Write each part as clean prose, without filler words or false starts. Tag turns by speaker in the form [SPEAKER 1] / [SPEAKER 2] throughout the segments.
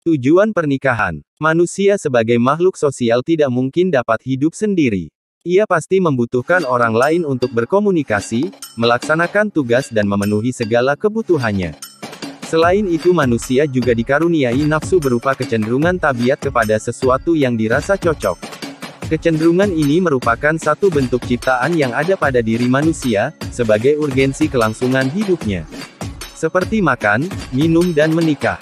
[SPEAKER 1] Tujuan pernikahan. Manusia sebagai makhluk sosial tidak mungkin dapat hidup sendiri. Ia pasti membutuhkan orang lain untuk berkomunikasi, melaksanakan tugas dan memenuhi segala kebutuhannya. Selain itu manusia juga dikaruniai nafsu berupa kecenderungan tabiat kepada sesuatu yang dirasa cocok. Kecenderungan ini merupakan satu bentuk ciptaan yang ada pada diri manusia, sebagai urgensi kelangsungan hidupnya. Seperti makan, minum dan menikah.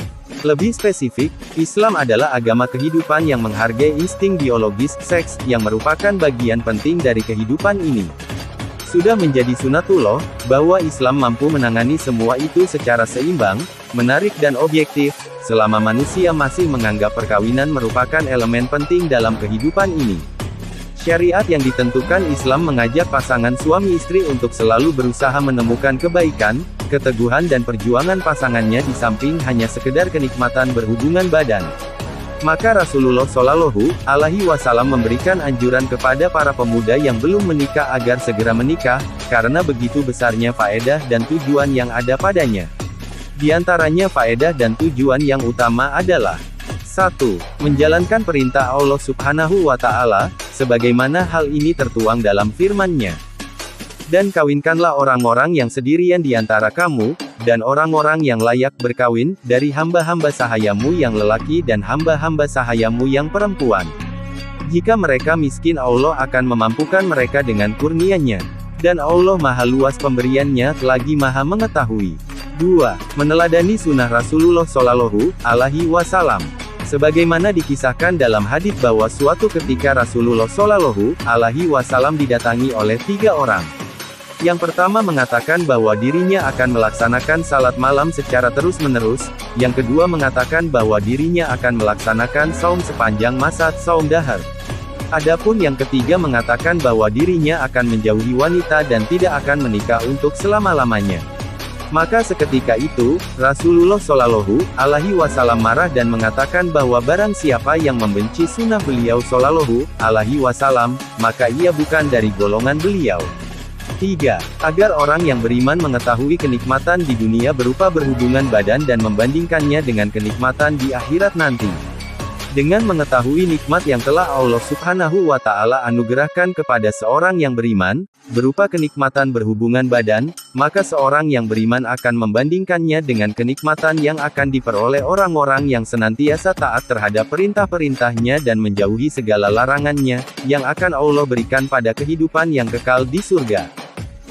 [SPEAKER 1] Lebih spesifik, Islam adalah agama kehidupan yang menghargai insting biologis, seks, yang merupakan bagian penting dari kehidupan ini. Sudah menjadi sunatullah, bahwa Islam mampu menangani semua itu secara seimbang, menarik dan objektif, selama manusia masih menganggap perkawinan merupakan elemen penting dalam kehidupan ini. Syariat yang ditentukan Islam mengajak pasangan suami istri untuk selalu berusaha menemukan kebaikan, keteguhan dan perjuangan pasangannya di samping hanya sekedar kenikmatan berhubungan badan. Maka Rasulullah Shallallahu Alaihi Wasallam memberikan anjuran kepada para pemuda yang belum menikah agar segera menikah, karena begitu besarnya faedah dan tujuan yang ada padanya. Di antaranya faedah dan tujuan yang utama adalah 1. Menjalankan perintah Allah Subhanahu wa Ta'ala, sebagaimana hal ini tertuang dalam firman-Nya. Dan kawinkanlah orang-orang yang sendirian di antara kamu, dan orang-orang yang layak berkawin, dari hamba-hamba sahayamu yang lelaki dan hamba-hamba sahayamu yang perempuan. Jika mereka miskin Allah akan memampukan mereka dengan kurnia-Nya. Dan Allah maha luas pemberiannya, lagi maha mengetahui. 2. Meneladani sunnah Rasulullah Shallallahu Alaihi Wasallam. Sebagaimana dikisahkan dalam hadits bahwa suatu ketika Rasulullah Shallallahu Alaihi Wasallam didatangi oleh 3 orang. Yang pertama mengatakan bahwa dirinya akan melaksanakan salat malam secara terus-menerus, yang kedua mengatakan bahwa dirinya akan melaksanakan saum sepanjang masa saum dahar. Adapun yang ketiga mengatakan bahwa dirinya akan menjauhi wanita dan tidak akan menikah untuk selama-lamanya. Maka seketika itu, Rasulullah Shallallahu Alaihi Wasallam marah dan mengatakan bahwa barang siapa yang membenci sunnah beliau Shallallahu Alaihi Wasallam, maka ia bukan dari golongan beliau. 3. Agar orang yang beriman mengetahui kenikmatan di dunia berupa berhubungan badan dan membandingkannya dengan kenikmatan di akhirat nanti. Dengan mengetahui nikmat yang telah Allah Subhanahu wa Ta'ala anugerahkan kepada seorang yang beriman, berupa kenikmatan berhubungan badan, maka seorang yang beriman akan membandingkannya dengan kenikmatan yang akan diperoleh orang-orang yang senantiasa taat terhadap perintah-perintahnya dan menjauhi segala larangannya, yang akan Allah berikan pada kehidupan yang kekal di surga.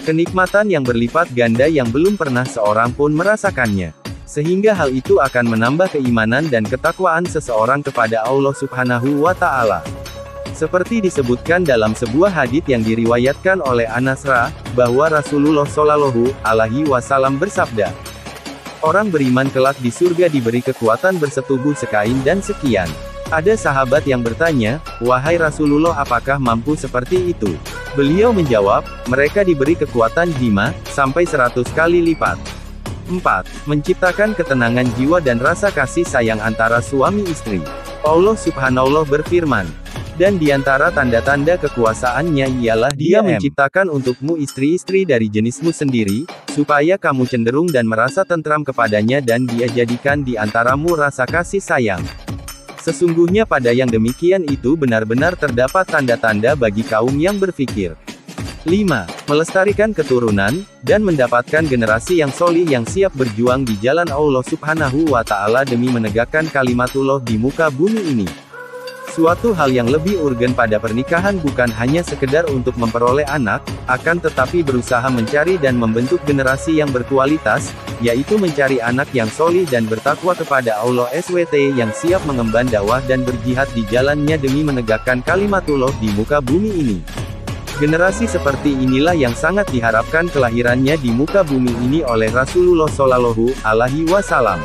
[SPEAKER 1] Kenikmatan yang berlipat ganda yang belum pernah seorang pun merasakannya. Sehingga hal itu akan menambah keimanan dan ketakwaan seseorang kepada Allah Subhanahu wa Ta'ala. Seperti disebutkan dalam sebuah hadits yang diriwayatkan oleh Anas bahwa Rasulullah Shallallahu Alaihi Wasallam bersabda, orang beriman kelak di surga diberi kekuatan bersetubuh sekain dan sekian. Ada sahabat yang bertanya, wahai Rasulullah, apakah mampu seperti itu? Beliau menjawab, mereka diberi kekuatan 5-100 kali lipat. 4. Menciptakan ketenangan jiwa dan rasa kasih sayang antara suami istri. Allah Subhanahu berfirman, dan diantara tanda-tanda kekuasaannya ialah Dia menciptakan untukmu istri-istri dari jenismu sendiri, supaya kamu cenderung dan merasa tentram kepadanya dan Dia jadikan di antaramu rasa kasih sayang. Sesungguhnya pada yang demikian itu benar-benar terdapat tanda-tanda bagi kaum yang berfikir. 5. Melestarikan keturunan, dan mendapatkan generasi yang solih yang siap berjuang di jalan Allah Subhanahu wa Ta'ala demi menegakkan kalimatullah di muka bumi ini. Suatu hal yang lebih urgen pada pernikahan bukan hanya sekedar untuk memperoleh anak, akan tetapi berusaha mencari dan membentuk generasi yang berkualitas, yaitu mencari anak yang solih dan bertakwa kepada Allah SWT yang siap mengemban dakwah dan berjihad di jalannya demi menegakkan kalimatullah di muka bumi ini. Generasi seperti inilah yang sangat diharapkan kelahirannya di muka bumi ini oleh Rasulullah Shallallahu Alaihi Wasallam.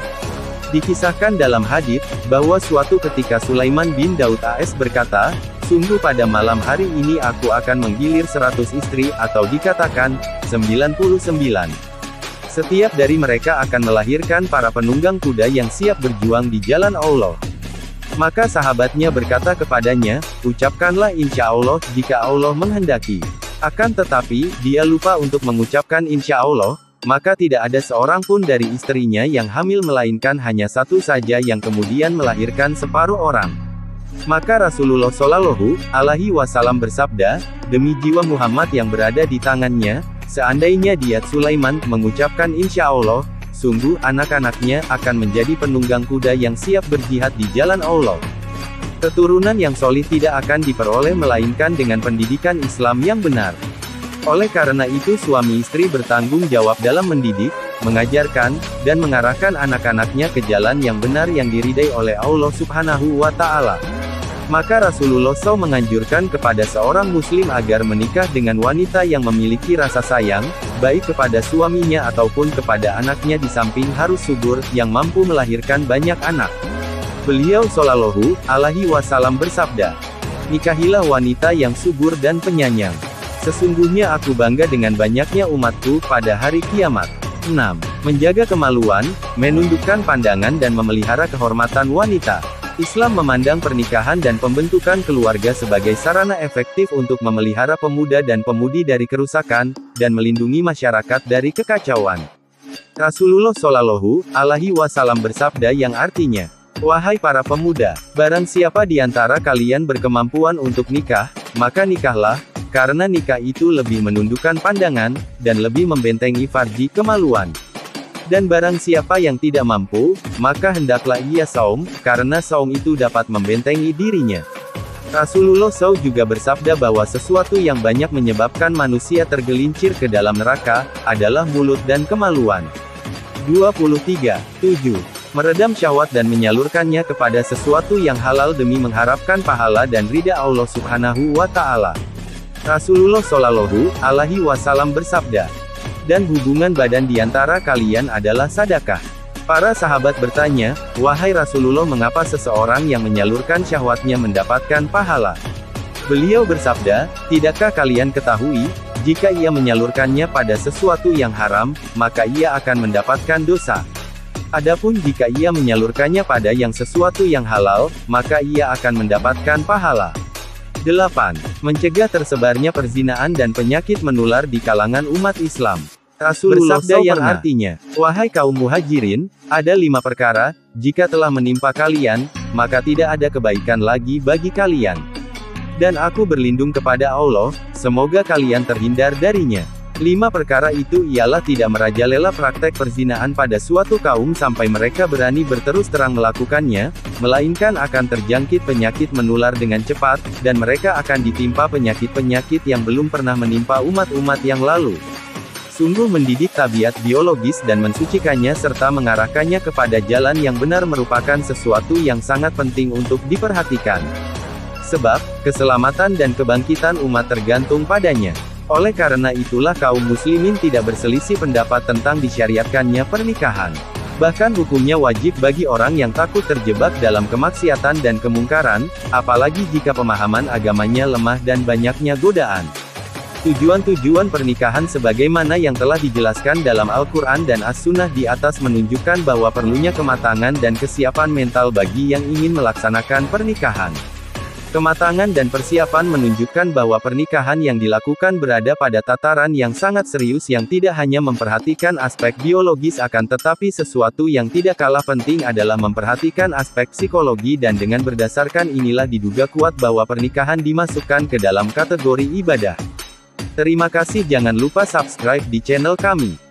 [SPEAKER 1] Dikisahkan dalam hadits bahwa suatu ketika Sulaiman bin Daud AS berkata, sungguh pada malam hari ini aku akan menggilir 100 istri atau dikatakan 99. Setiap dari mereka akan melahirkan para penunggang kuda yang siap berjuang di jalan Allah. Maka sahabatnya berkata kepadanya, ucapkanlah insya Allah jika Allah menghendaki. Akan tetapi, dia lupa untuk mengucapkan insya Allah, maka tidak ada seorang pun dari istrinya yang hamil melainkan hanya satu saja yang kemudian melahirkan separuh orang. Maka Rasulullah Shallallahu Alaihi Wasallam bersabda, demi jiwa Muhammad yang berada di tangannya, seandainya dia Sulaiman mengucapkan insya Allah, sungguh anak-anaknya akan menjadi penunggang kuda yang siap berjihad di jalan Allah. Keturunan yang solid tidak akan diperoleh melainkan dengan pendidikan Islam yang benar. Oleh karena itu suami istri bertanggung jawab dalam mendidik, mengajarkan, dan mengarahkan anak-anaknya ke jalan yang benar yang diridai oleh Allah Subhanahu wa Ta'ala. Maka Rasulullah SAW menganjurkan kepada seorang muslim agar menikah dengan wanita yang memiliki rasa sayang, baik kepada suaminya ataupun kepada anaknya, di samping harus subur, yang mampu melahirkan banyak anak. Beliau Shallallahu Alaihi Wasallam bersabda, nikahilah wanita yang subur dan penyayang. Sesungguhnya aku bangga dengan banyaknya umatku pada hari kiamat. 6. Menjaga kemaluan, menundukkan pandangan dan memelihara kehormatan wanita. Islam memandang pernikahan dan pembentukan keluarga sebagai sarana efektif untuk memelihara pemuda dan pemudi dari kerusakan, dan melindungi masyarakat dari kekacauan. Rasulullah Shallallahu Alaihi Wasallam bersabda yang artinya, wahai para pemuda, barang siapa di antara kalian berkemampuan untuk nikah, maka nikahlah, karena nikah itu lebih menundukkan pandangan, dan lebih membentengi farji kemaluan. Dan barang siapa yang tidak mampu, maka hendaklah ia saum, karena saum itu dapat membentengi dirinya. Rasulullah SAW juga bersabda bahwa sesuatu yang banyak menyebabkan manusia tergelincir ke dalam neraka, adalah mulut dan kemaluan. 23. 7. Meredam syahwat dan menyalurkannya kepada sesuatu yang halal demi mengharapkan pahala dan ridha Allah Subhanahu wa Ta'ala. Rasulullah Shallallahu Alaihi Wasallam bersabda, dan hubungan badan di antara kalian adalah sedekah. Para sahabat bertanya, wahai Rasulullah, mengapa seseorang yang menyalurkan syahwatnya mendapatkan pahala? Beliau bersabda, tidakkah kalian ketahui, jika ia menyalurkannya pada sesuatu yang haram, maka ia akan mendapatkan dosa. Adapun jika ia menyalurkannya pada yang sesuatu yang halal, maka ia akan mendapatkan pahala. 8. Mencegah tersebarnya perzinaan dan penyakit menular di kalangan umat Islam. Rasulullah bersabda yang artinya, wahai kaum muhajirin, ada 5 perkara, jika telah menimpa kalian, maka tidak ada kebaikan lagi bagi kalian. Dan aku berlindung kepada Allah, semoga kalian terhindar darinya. 5 perkara itu ialah tidak merajalela praktek perzinaan pada suatu kaum sampai mereka berani berterus terang melakukannya, melainkan akan terjangkit penyakit menular dengan cepat, dan mereka akan ditimpa penyakit-penyakit yang belum pernah menimpa umat-umat yang lalu. Sungguh mendidik tabiat biologis dan mensucikannya serta mengarahkannya kepada jalan yang benar merupakan sesuatu yang sangat penting untuk diperhatikan. Sebab, keselamatan dan kebangkitan umat tergantung padanya. Oleh karena itulah kaum muslimin tidak berselisih pendapat tentang disyariatkannya pernikahan. Bahkan hukumnya wajib bagi orang yang takut terjebak dalam kemaksiatan dan kemungkaran, apalagi jika pemahaman agamanya lemah dan banyaknya godaan. Tujuan-tujuan pernikahan sebagaimana yang telah dijelaskan dalam Al-Quran dan As-Sunnah di atas menunjukkan bahwa perlunya kematangan dan kesiapan mental bagi yang ingin melaksanakan pernikahan. Kematangan dan persiapan menunjukkan bahwa pernikahan yang dilakukan berada pada tataran yang sangat serius yang tidak hanya memperhatikan aspek biologis akan tetapi sesuatu yang tidak kalah penting adalah memperhatikan aspek psikologi dan dengan berdasarkan inilah diduga kuat bahwa pernikahan dimasukkan ke dalam kategori ibadah. Terima kasih, jangan lupa subscribe di channel kami.